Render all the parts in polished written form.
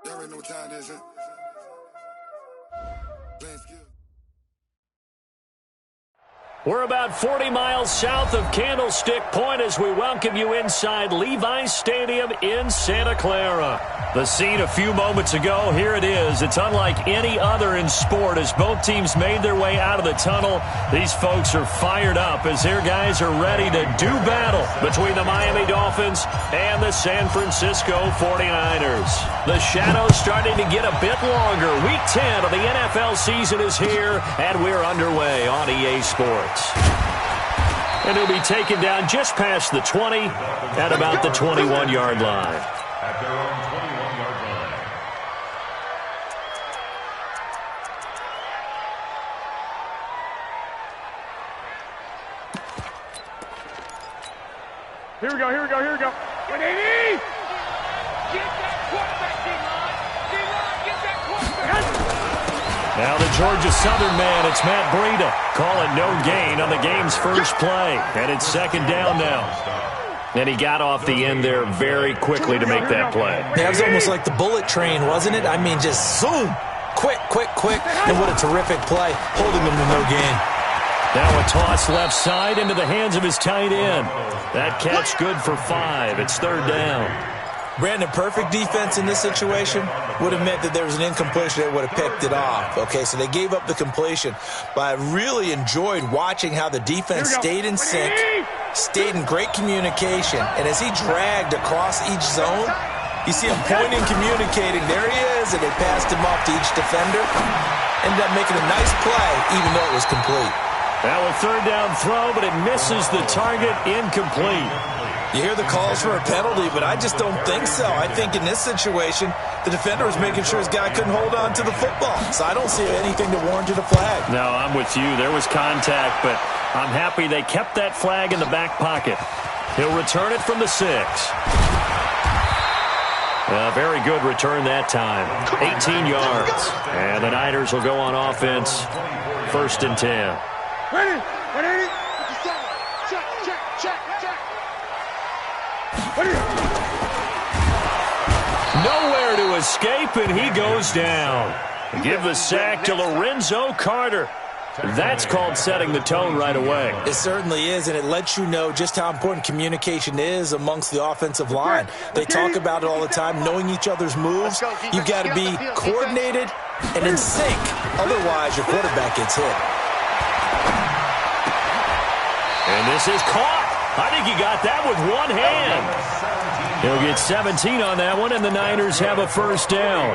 There ain't no time, is it? We're about 40 miles south of Candlestick Point as we welcome you inside Levi's Stadium in Santa Clara. The scene a few moments ago, here it is. It's unlike any other in sport as both teams made their way out of the tunnel. These folks are fired up as their guys are ready to do battle between the Miami Dolphins and the San Francisco 49ers. The shadow's starting to get a bit longer. Week 10 of the NFL season is here, and we're underway on EA Sports. And he'll be taken down just past the 20 at about the 21-yard line. At their own 21-yard line. Here we go, here we go, here we go. 180! Get that quarterback, D-line! D-line, get that quarterback! Now the Georgia Southern man, it's Matt Breida, calling no gain on the game's first play. And it's second down now. And he got off the end there very quickly to make that play. That was almost like the bullet train, wasn't it? I mean, just zoom. Quick, quick, quick. And what a terrific play, holding them to no gain. Now a toss left side into the hands of his tight end. That catch good for 5. It's third down. Brandon, perfect defense in this situation would have meant that there was an incompletion that would have picked it off. Okay, so they gave up the completion. But I really enjoyed watching how the defense stayed in sync, stayed in great communication. And as he dragged across each zone, you see him pointing, communicating. There he is, and they passed him off to each defender. Ended up making a nice play, even though it was complete. Now a third down throw, but it misses the target, incomplete. You hear the calls for a penalty, but I just don't think so. I think in this situation, the defender was making sure his guy couldn't hold on to the football. So I don't see anything that warranted a flag. No, I'm with you. There was contact, but I'm happy they kept that flag in the back pocket. He'll return it from the 6. A very good return that time. 18 yards. And the Niners will go on offense. First and 10. Ready? Ready? Check, check, check, check. Nowhere to escape, and he goes down. Give the sack to Lorenzo Carter. That's called setting the tone right away. It certainly is, and it lets you know just how important communication is amongst the offensive line. They talk about it all the time, knowing each other's moves. You've got to be coordinated and in sync. Otherwise, your quarterback gets hit. And this is caught. I think he got that with one hand. He'll get 17 on that one, and the Niners have a first down.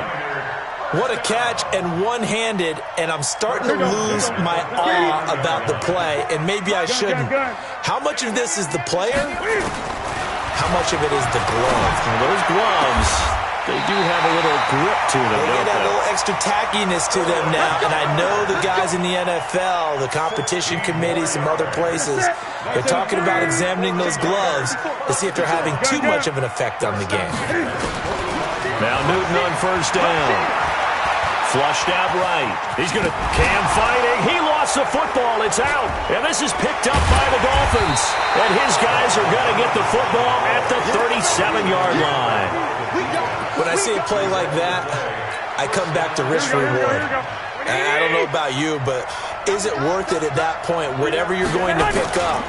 What a catch, and one-handed, and I'm starting to lose my awe about the play, and maybe I shouldn't. How much of this is the player? How much of it is the glove? Well, those gloves, they do have a little grip to them, They don't get a they? little extra tackiness to them now, and I know the guys in the NFL, the competition committees, some other places, they're talking about examining those gloves to see if they're having too much of an effect on the game. Now Newton on first down. Flushed out right. He's going to Cam fighting. He lost the football. It's out. And this is picked up by the Dolphins. And his guys are going to get the football at the 37-yard line. When I see a play like that, I come back to risk reward. And I don't know about you, but is it worth it at that point, whatever you're going to pick up,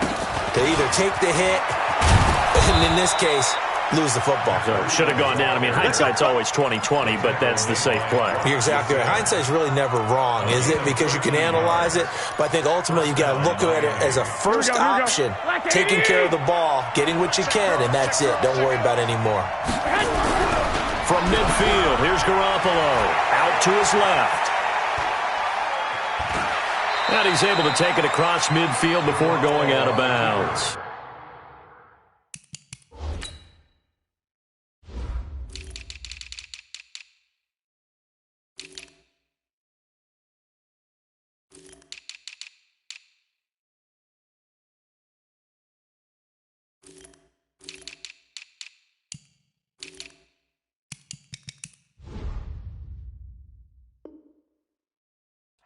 to either take the hit, and in this case, lose the football? Should have gone down. I mean, hindsight's always 20/20, but that's the safe play. You're exactly right. Hindsight's really never wrong, is it? Because you can analyze it, but I think ultimately you got to look at it as a first option, taking care of the ball, getting what you can, and that's it. Don't worry about any more. From midfield, here's Garoppolo. Out to his left. And he's able to take it across midfield before going out of bounds.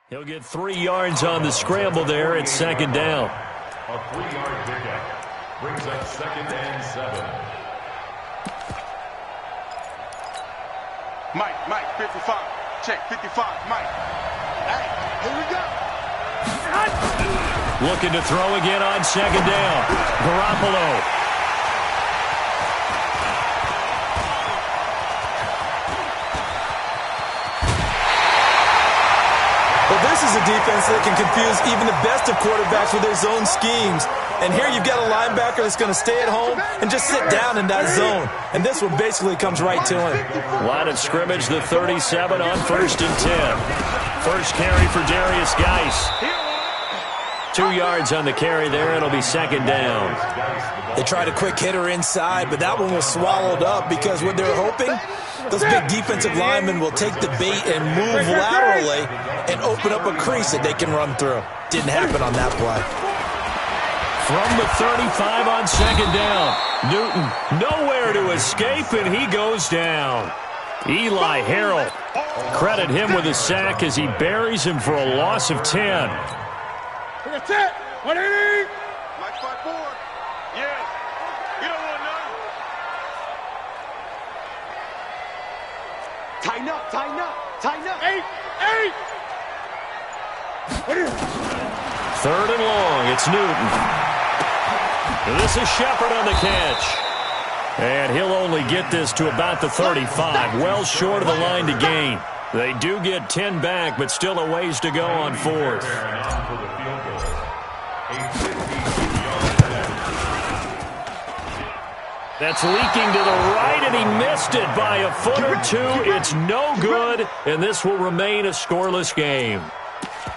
He'll get 3 yards on the scramble there. It's second down. A 3-yard pickup brings up 2nd and 7. Mike. Mike, 55. Check, 55, Mike. Hey, here we go. Looking to throw again on second down. Garoppolo. Well, this is a defense that can confuse even the best of quarterbacks with their zone schemes. And here you've got a linebacker that's going to stay at home and just sit down in that zone. And this one basically comes right to him. Line of scrimmage, the 37 on 1st and 10. First carry for Darius Geis. 2 yards on the carry there. It'll be second down. They tried a quick hitter inside, but that one was swallowed up because what they're hoping, those big defensive linemen will take the bait and move laterally and open up a crease that they can run through. Didn't happen on that play. From the 35 on second down. Newton nowhere to escape, and he goes down. Eli Harrell, credit him with a sack as he buries him for a loss of 10. That's it. 180. Mike, 5-4. Yeah. You don't want none. Tighten up, tighten up, tighten up. 8. What is it? 3rd and long. It's Newton. And this is Shepard on the catch. And he'll only get this to about the 35, well short of the line to gain. They do get 10 back, but still a ways to go on 4th. That's leaking to the right, and he missed it by a foot or two. It's no good, and this will remain a scoreless game.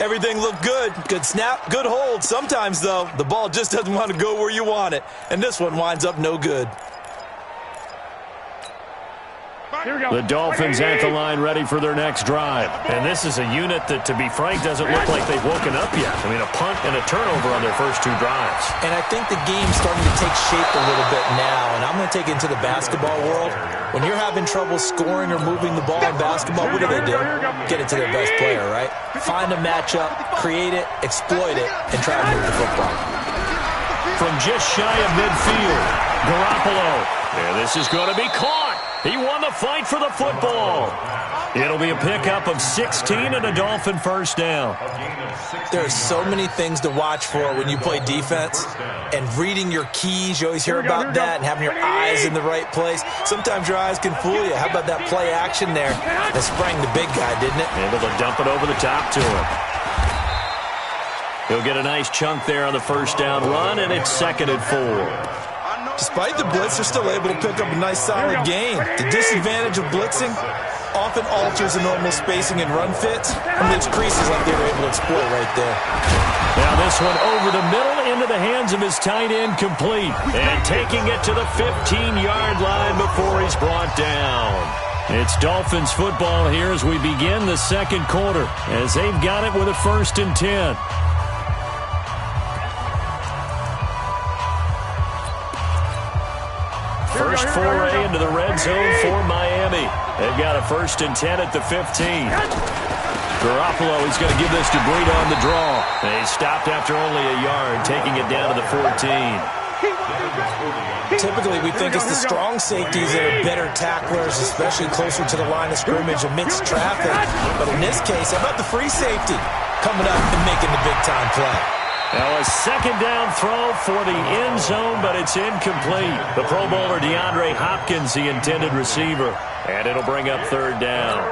Everything looked good. Good snap, good hold. Sometimes, though, the ball just doesn't want to go where you want it. And this one winds up no good. Here we go. The Dolphins at the line ready for their next drive. And this is a unit that, to be frank, doesn't look like they've woken up yet. I mean, a punt and a turnover on their first 2 drives. And I think the game's starting to take shape a little bit now. And I'm going to take it into the basketball world. When you're having trouble scoring or moving the ball in basketball, what do? Get it to their best player, right? Find a matchup, create it, exploit it, and try to move the football. From just shy of midfield, Garoppolo. And this is going to be caught. He won the fight for the football. It'll be a pickup of 16 and a Dolphin first down. There are so many things to watch for when you play defense. And reading your keys, you always hear about that, and having your eyes in the right place. Sometimes your eyes can fool you. How about that play action there that sprang the big guy, didn't it? Able to dump it over the top to him. He'll get a nice chunk there on the first down run, and it's 2nd and 4. Despite the blitz, they're still able to pick up a nice solid gain. The disadvantage of blitzing often alters the normal spacing and run fits, and leaves creases like they were able to exploit right there. Now this one over the middle into the hands of his tight end, complete. And taking it to the 15-yard line before he's brought down. It's Dolphins football here as we begin the second quarter, as they've got it with a 1st and 10. First foray into the red zone for Miami. They've got a 1st and 10 at the 15. Garoppolo, he's going to give this to Breida on the draw. He stopped after only a yard, taking it down to the 14. Typically, we think it's the strong safeties that are better tacklers, especially closer to the line of scrimmage amidst traffic. But in this case, how about the free safety coming up and making the big-time play? Now a second down throw for the end zone, but it's incomplete. The Pro Bowler DeAndre Hopkins, the intended receiver. And it'll bring up 3rd down.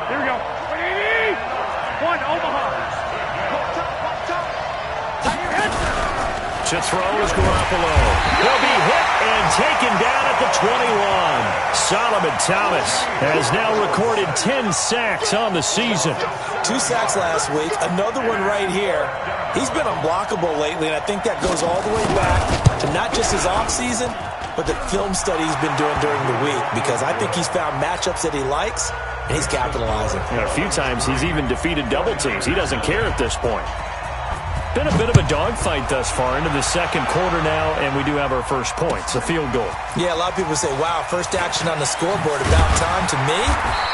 Here we go. 180. 1 Omaha. To throw is Garoppolo. He'll be hit and taken down at the 21. Solomon Thomas has now recorded 10 sacks on the season. 2 sacks last week, another one right here. He's been unblockable lately, and I think that goes all the way back to not just his offseason, but the film study he's been doing during the week, because I think he's found matchups that he likes, and he's capitalizing. A few times he's even defeated double teams. He doesn't care at this point. been a bit of a dogfight thus far into the second quarter now, and we do have our first points, a field goal. Yeah, a lot of people say, wow, first action on the scoreboard, about time. To me,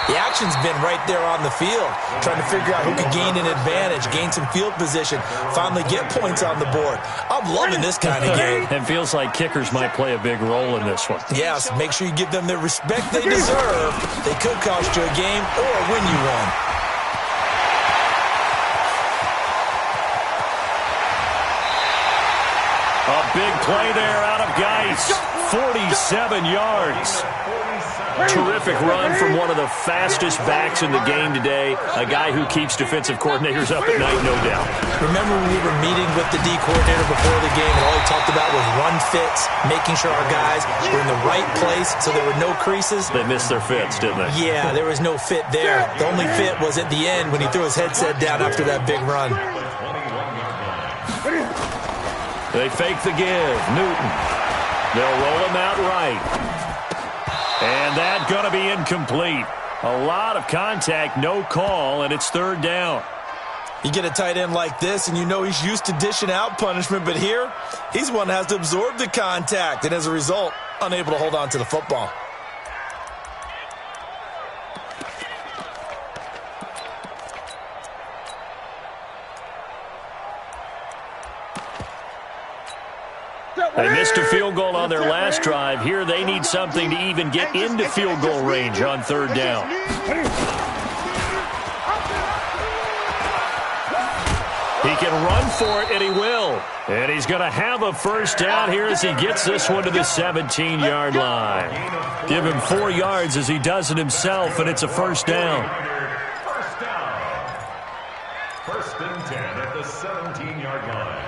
the action's been right there on the field, trying to figure out who could gain an advantage, gain some field position, finally get points on the board. I'm loving this kind of game. It feels like kickers might play a big role in this one. Yes, make sure you give them the respect they deserve. They could cost you a game or win you one. A big play there out of Geis. 47 yards. Terrific run from one of the fastest backs in the game today. A guy who keeps defensive coordinators up at night, no doubt. Remember when we were meeting with the D coordinator before the game, and all he talked about was run fits, making sure our guys were in the right place so there were no creases? They missed their fits, didn't they? Yeah, there was no fit there. The only fit was at the end when he threw his headset down after that big run. They fake the give. Newton. They'll roll him out right. And that's going to be incomplete. A lot of contact, no call, and it's third down. You get a tight end like this, and you know he's used to dishing out punishment, but here, he's one that has to absorb the contact, and as a result, unable to hold on to the football. They missed a field goal on their last drive. Here they need something to even get into field goal range on third down. He can run for it, and he will. And he's going to have a first down here as he gets this one to the 17-yard line. Give him 4 yards as he does it himself, and it's a first down. First and 10 at the 17-yard line.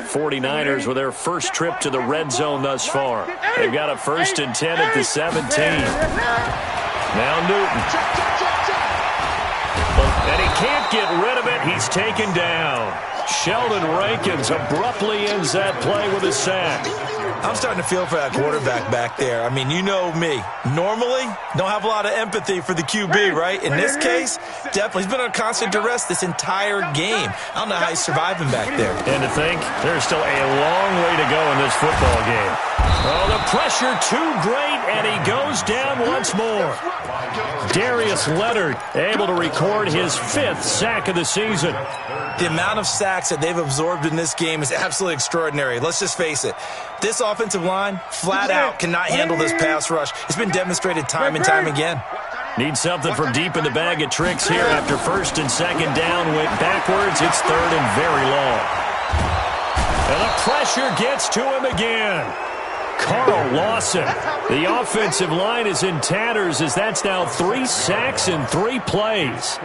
49ers with their first trip to the red zone thus far. They've got a first and 10 at the 17. Now Newton. And he can't get rid of it. He's taken down. Sheldon Rankins abruptly ends that play with a sack. I'm starting to feel for that quarterback back there. I mean, you know me. Normally, don't have a lot of empathy for the QB, right? In this case, definitely. He's been on constant duress this entire game. I don't know how he's surviving back there. And to think, there's still a long way to go in this football game. Oh, the pressure too great, and he goes down once more. Darius Leonard able to record his 5th sack of the season. The amount of sacks that they've absorbed in this game is absolutely extraordinary. Let's just face it. This offensive line, flat out, cannot handle this pass rush. It's been demonstrated time and time again. Need something from deep in the bag of tricks here after first and second down. Went backwards. It's third and very long. And the pressure gets to him again. Carl Lawson. The offensive line is in tatters as that's now 3 sacks in 3 plays.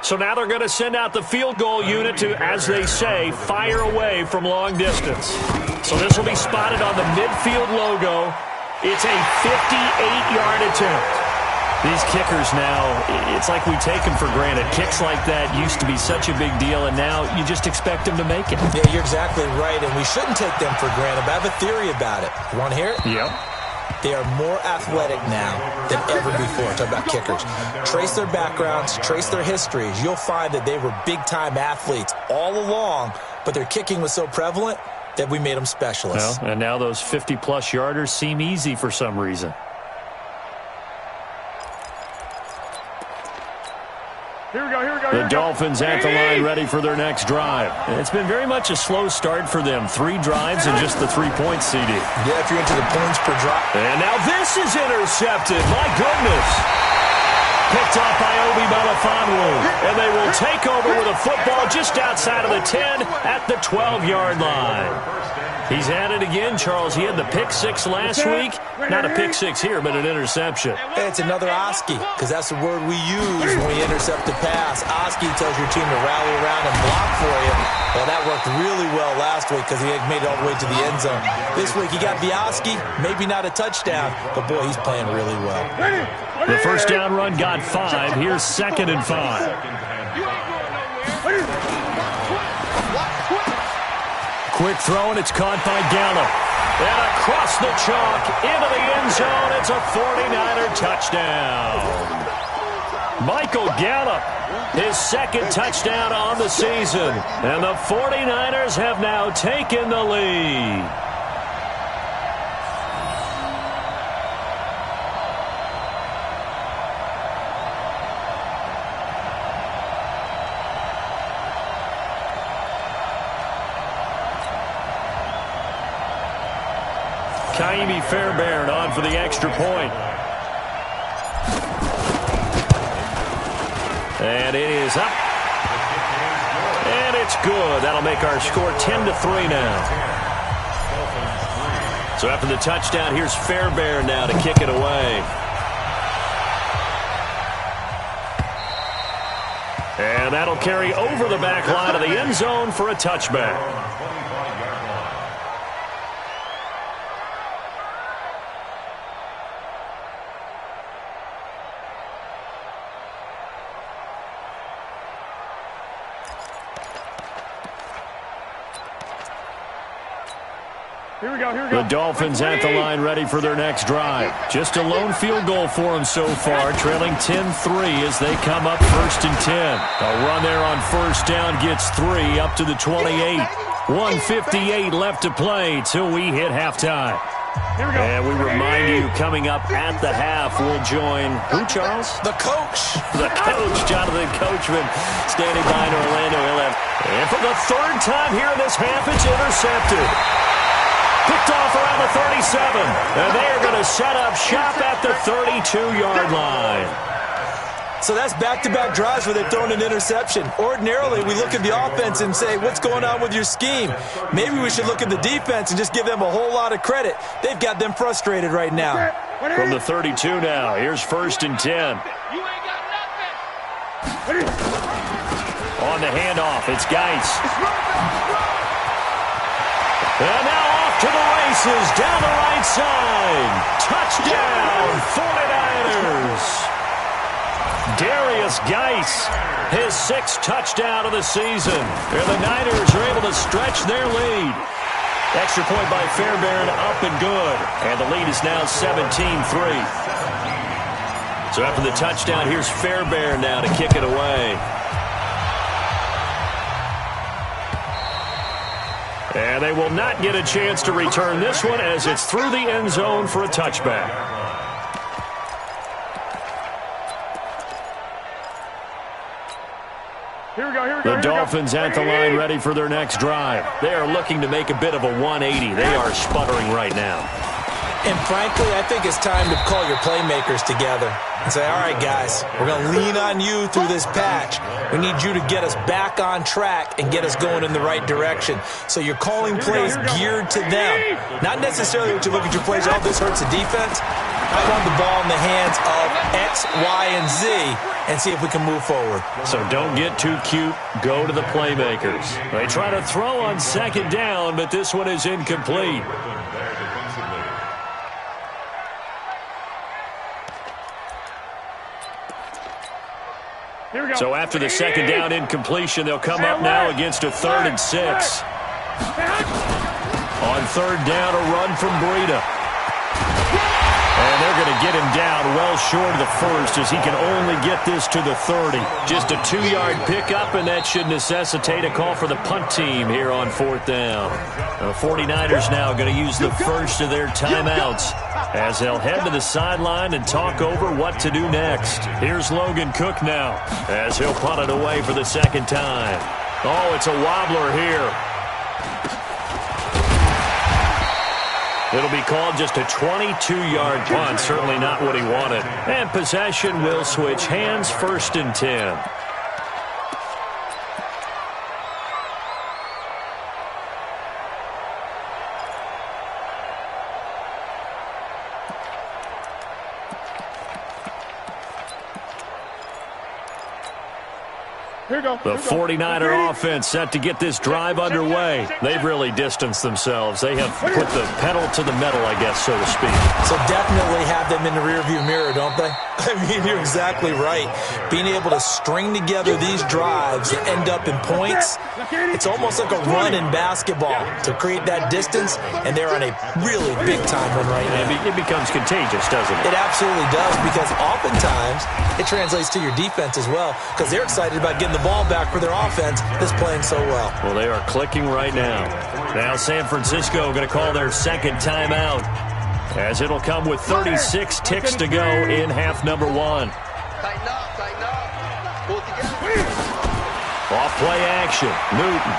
So now they're going to send out the field goal unit to, as they say, fire away from long distance. So this will be spotted on the midfield logo. It's a 58-yard attempt. These kickers now, it's like we take them for granted. Kicks like that used to be such a big deal, and now you just expect them to make it. Yeah, you're exactly right, and we shouldn't take them for granted, but I have a theory about it. You want to hear it? Yep. They are more athletic now than ever before. Talk about kickers. Trace their backgrounds, trace their histories. You'll find that they were big-time athletes all along, but their kicking was so prevalent that we made them specialists. Well, and now those 50-plus yarders seem easy for some reason. The Dolphins at the line ready for their next drive. It's been very much a slow start for them. 3 drives and just the 3 points, CD. Yeah, if you're into the points per drive. And now this is intercepted. My goodness. Picked off by Obi Melifonwu. And they will take over with a football just outside of the 10 at the 12-yard line. He's had it again, Charles. He had the pick 6 last week. Not a pick 6 here, but an interception. Hey, it's another Oski, because that's the word we use when we intercept the pass. Oski tells your team to rally around and block for you. Well, that worked really well last week because he made it all the way to the end zone. This week he got the Oski, maybe not a touchdown, but boy, he's playing really well. The first down run got 5. Here's 2nd and 5. Quick throw, and it's caught by Gallup. And across the chalk into the end zone. It's a 49er touchdown. Michael Gallup, his second touchdown on the season. And the 49ers have now taken the lead. Kaimi Fairbairn on for the extra point. And it is up. And it's good. That'll make our score 10-3 now. So after the touchdown, here's Fairbairn now to kick it away. And that'll carry over the back line of the end zone for a touchback. Here we go. The Dolphins at the line ready for their next drive. Just a lone field goal for them so far, trailing 10-3 as they come up 1st and 10. A run there on first down gets 3 up to the 28. 1:58 left to play till we hit halftime. And we remind you, coming up at the half, we'll join who, Charles? The coach. The coach, Jonathan Coachman, standing by in Orlando. And for the third time here in this half, it's intercepted. Picked off around the 37, and they are going to set up shop at the 32-yard line. So that's back-to-back drives where they've thrown an interception. Ordinarily, we look at the offense and say, what's going on with your scheme? Maybe we should look at the defense and just give them a whole lot of credit. They've got them frustrated right now. From the 32 now, here's 1st and 10. You ain't got nothing. On the handoff, it's Geis. And now off to the races, down the right side. Touchdown, 49ers. Darius Geis, his 6th touchdown of the season. And the Niners are able to stretch their lead. Extra point by Fairbairn, up and good. And the lead is now 17-3. So after the touchdown, here's Fairbairn now to kick it away. And they will not get a chance to return this one as it's through the end zone for a touchback. The Dolphins at the line ready for their next drive. They are looking to make a bit of a 180. They are sputtering right now. And frankly, I think it's time to call your playmakers together and say, all right, guys, we're going to lean on you through this patch. We need you to get us back on track and get us going in the right direction. So you're calling plays geared to them. Not necessarily what you look at your plays, oh, this hurts the defense. I want the ball in the hands of X, Y, and Z and see if we can move forward. So don't get too cute. Go to the playmakers. They try to throw on 2nd down, but this one is incomplete. So after the 2nd down incompletion, they'll come up now against a 3rd and 6. On 3rd down, a run from Breida. And they're going to get him down well short of the 1st as he can only get this to the 30. Just a 2-yard pickup, and that should necessitate a call for the punt team here on 4th down. The 49ers now going to use the first of their timeouts as they'll head to the sideline and talk over what to do next. Here's Logan Cook now as he'll punt it away for the 2nd time. Oh, it's a wobbler here. It'll be called just a 22-yard punt, certainly not what he wanted. And possession will switch hands, 1st and 10. The 49er offense set to get this drive underway. They've really distanced themselves. They have put the pedal to the metal, I guess, so to speak. So definitely have them in the rearview mirror, don't they? I mean, you're exactly right. Being able to string together these drives and end up in points, it's almost like a run in basketball to create that distance, and they're on a really big-time one right now. It becomes contagious, doesn't it? It absolutely does, because oftentimes it translates to your defense as well, because they're excited about getting the ball back for their offense that's playing so well. Well, they are clicking right now. Now San Francisco going to call their second timeout, as it'll come with 36 ticks to go in half number 1. Tighten up. Pull together. Off play action. Newton.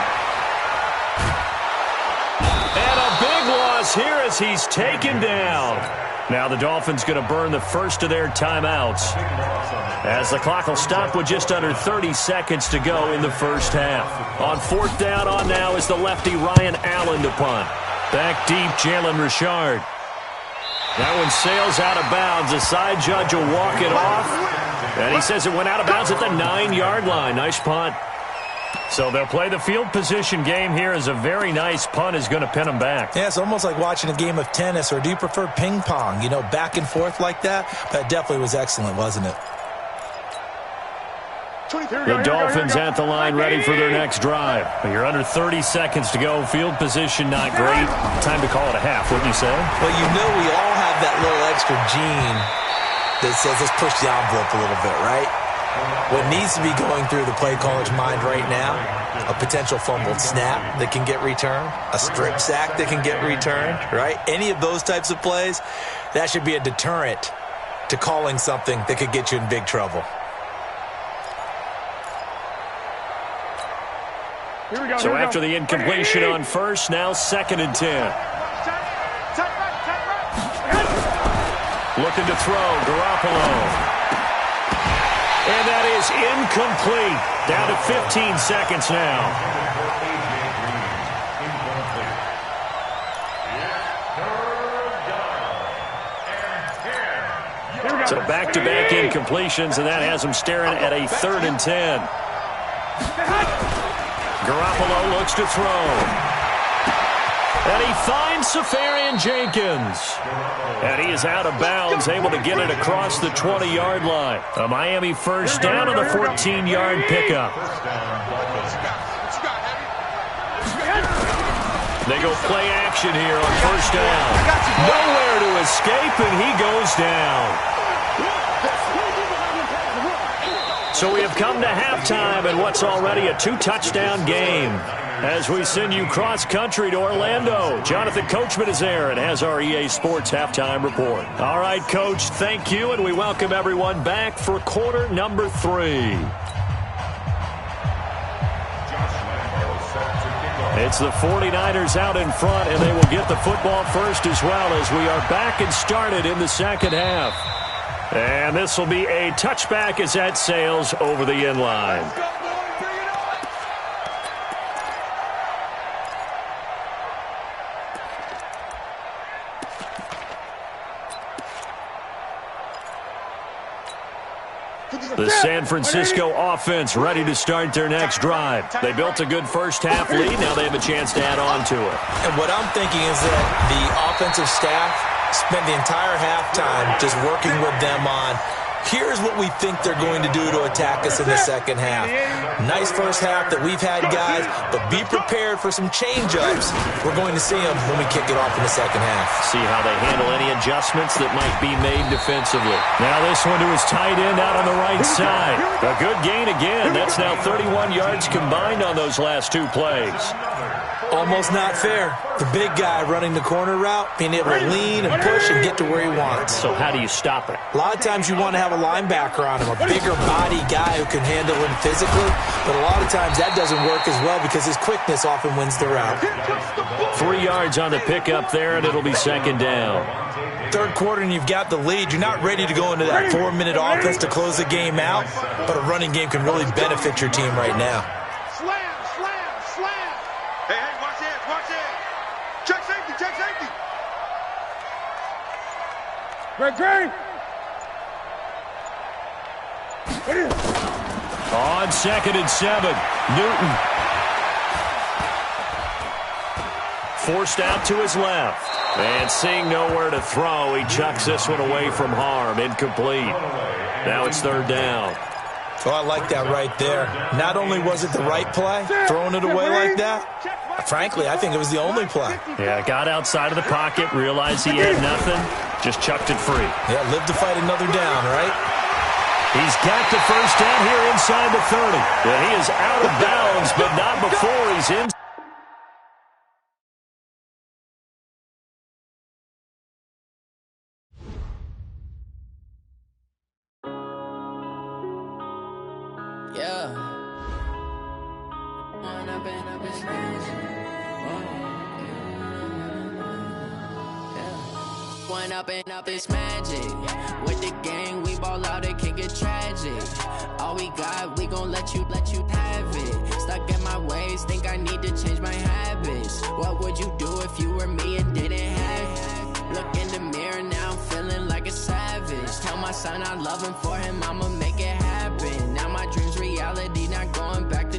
And a big loss here as he's taken down. Now the Dolphins going to burn the first of their timeouts, as the clock will stop with just under 30 seconds to go in the first half. On fourth down on now is the lefty Ryan Allen to punt. Back deep, Jalen Richard. That one sails out of bounds. The side judge will walk it off, and he says it went out of bounds at the 9-yard line. Nice punt. So they'll play the field position game here, as a very nice punt is going to pin them back. Yeah, it's almost like watching a game of tennis, or do you prefer ping pong? You know, back and forth like that? That definitely was excellent, wasn't it? The Dolphins at the line, ready for their next drive. You're under 30 seconds to go. Field position not great. Time to call it a half, wouldn't you say? Well, you know we all have that little extra gene that says let's push the envelope a little bit, right? What needs to be going through the play caller's mind right now, a potential fumbled snap that can get returned, a strip sack that can get returned, right? Any of those types of plays, that should be a deterrent to calling something that could get you in big trouble. So after the incompletion on first, now 2nd and 10. Looking to throw, Garoppolo. And that is incomplete. Down to 15 seconds now. So back-to-back incompletions, and that has them staring at a 3rd and 10. Garoppolo looks to throw. And he finds Safarian Jenkins. And he is out of bounds, able to get it across the 20-yard line. A Miami first down on the 14-yard pickup. They go play action here on first down. Nowhere to escape, and he goes down. So we have come to halftime in what's already a 2-touchdown game, as we send you cross-country to Orlando. Jonathan Coachman is there and has our EA Sports halftime report. All right, Coach, thank you, and we welcome everyone back for quarter number 3. It's the 49ers out in front, and they will get the football first as well, as we are back and started in the second half. And this will be a touchback as that sails over the end line. The San Francisco offense ready to start their next drive. They built a good first half lead. Now they have a chance to add on to it. And what I'm thinking is that the offensive staff spent the entire halftime just working with them on, here's what we think they're going to do to attack us in the second half. Nice first half that we've had, guys, but be prepared for some change-ups. We're going to see them when we kick it off in the second half. See how they handle any adjustments that might be made defensively. Now this one to his tight end out on the right side. A good gain again. That's now 31 yards combined on those last 2 plays. Almost not fair. The big guy running the corner route, being able to lean and push and get to where he wants. So how do you stop it? A lot of times you want to have a linebacker on him, a bigger body guy who can handle him physically, but a lot of times that doesn't work as well because his quickness often wins the route. 3 yards on the pickup there, and it'll be second down. Third quarter and you've got the lead. You're not ready to go into that 4-minute offense to close the game out, but a running game can really benefit your team right now. Hey, watch this. Check safety. Great. On 2nd and 7, Newton. Forced out to his left. And seeing nowhere to throw, he chucks this one away from harm. Incomplete. Now it's 3rd down. Oh, I like that right there. Not only was it the right play, throwing it away like that, frankly, I think it was the only play. Yeah, got outside of the pocket, realized he had nothing, just chucked it free. Yeah, live to fight another down, right? He's got the first down here inside the 30. And he is out of bounds, but not before he's in. Up this magic with the gang, we ball out, it can get tragic. All we got, we gon' let you have it. Stuck in my ways, think I need to change my habits. What would you do if you were me and didn't have it? Look in the mirror now, I'm feeling like a savage. Tell my son I love him, for him I'ma make it happen. Now my dreams reality, not going back to.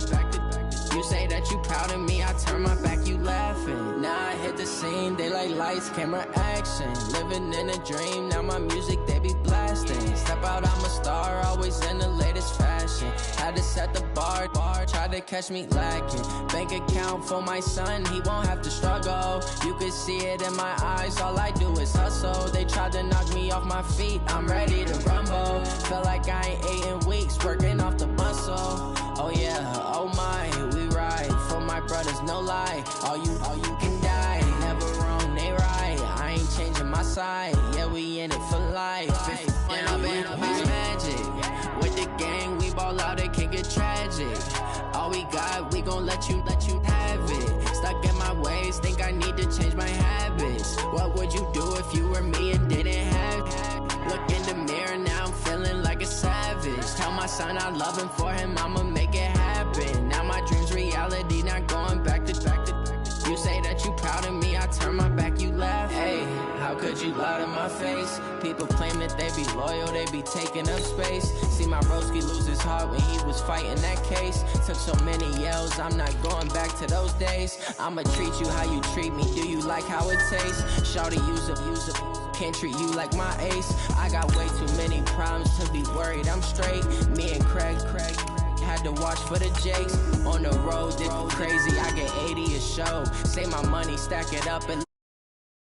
You say that you proud of me, I turn my back, you laughing. Now I hit the scene, they like lights, camera, action. Living in a dream, now my music, they be blasting. Step out, I'm a star, always in the latest fashion. Had to set the bar, tried to catch me lacking. Bank account for my son, he won't have to struggle. You can see it in my eyes, all I do is hustle. They tried to knock me off my feet, I'm ready to rumble. Feel like I ain't ate in weeks, working off the muscle. Oh yeah, oh my, we ride for my brothers, no lie. All you can die, never wrong, they right. I ain't changing my side, yeah, we in it for life. And I've been magic with the gang, we ball out, it can get tragic. All we got, we gon' let you have it. Stuck in my ways, think I need to change my habits. What would you do if you were me and didn't have it? Look in the mirror, now I'm feeling like a savage. Tell my son I love him, for him I'ma make it happen. Now my dreams reality, not going back to. You say that you proud of me, I turn my back, you laugh. Hey, how could you lie to my face? People claim that they be loyal, they be taking up space. See my broski lose his heart when he was fighting that case. Took so many yells, I'm not going back to those days. I'ma treat you how you treat me, do you like how it tastes? Shawty, use up, can't treat you like my ace. I got way too many problems to be worried, I'm straight. Me and Craig had to watch for the Jakes. On the road, this crazy, I get 80 a show. Say my money, stack it up and